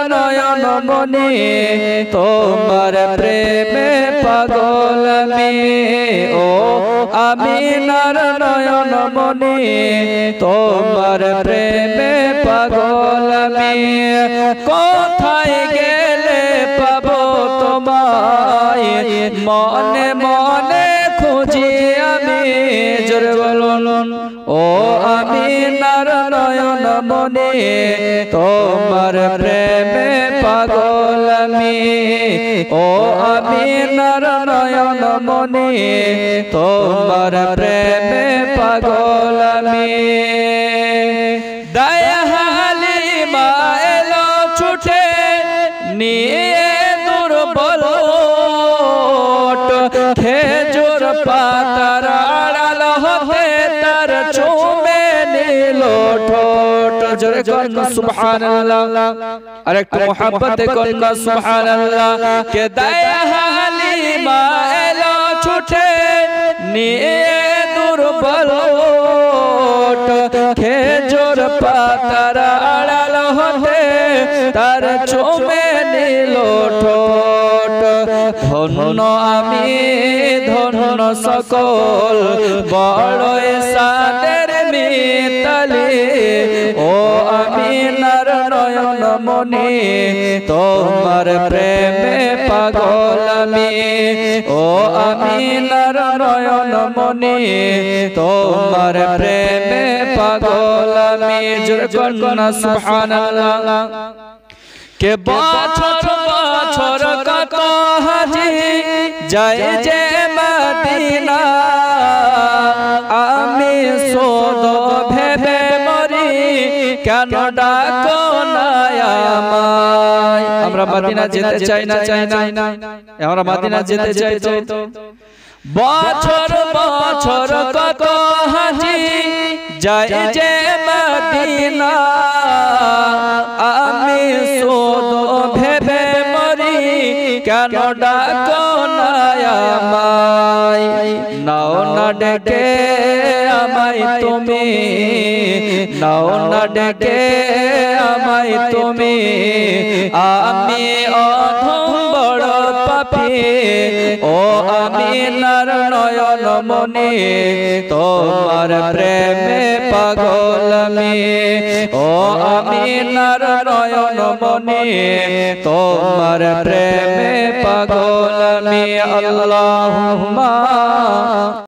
নয়ন মনি তোমার প্রেমে পাগল আমি ও আমিনার নয়ন মনি তোমার প্রেমে পাগল আমি কোথায় গেলে পাবো তোমায় মনে মনে খুঁজি আমি জোরে বলুন ও আমিনার নয়ন মনি তোমার প্রেমে পাগল আমি ও আমিনার নয়ন মনি তোমার প্রেমে পাগল আমি দয়া হালিমা এলো ছুটে নিয়ে দুর্বল খেজুর পাতার আড়াল হতে তার চুমে নিল ঠোঁট জোরে কন্যা সুবহানাল্লাহ আর একটু মোহাব্বতে কন্যা সুবহানাল্লাহ কে দয়া হালিমা এলো ছুটে নিয়ে দুর্বল খেজুর পাতার আড়াল হতে তার চুমে নিল ঠোঁট ধন্য আমি ধন্য সকল বড় সাদের মিতালি ও আমিনার নয়ন মনি তোমার প্রেমে পাগল আমি ও আমিনার নয়ন মনি তোমার প্রেমে পাগল আমি জোরে কন্যা সুবহানাল্লাহ কে বছর বছর কত হাজি যায় যে মদিনা আমি শোধ ভেবে মরি কেন ডাকো না আমায় আমরা মদিনা যেতে চাই না আমরা মদিনা যেতে চাই তো বছর বছর কত হাজি যায় যে মদিনা আমি শোধ ভেবে মরি কেন ডাকো না আমায় নাও না ডেকে আমায় তুমি নাও না ডেকে আমায় তুমি আমি অধম বড় পাপী ও আমিনার নয়ন মনি তোমার প্রেমে পাগল আমি ও আমিনার নয়ন মনি তোমার প্রেমে পাগল আমি আল্লাহুম্মা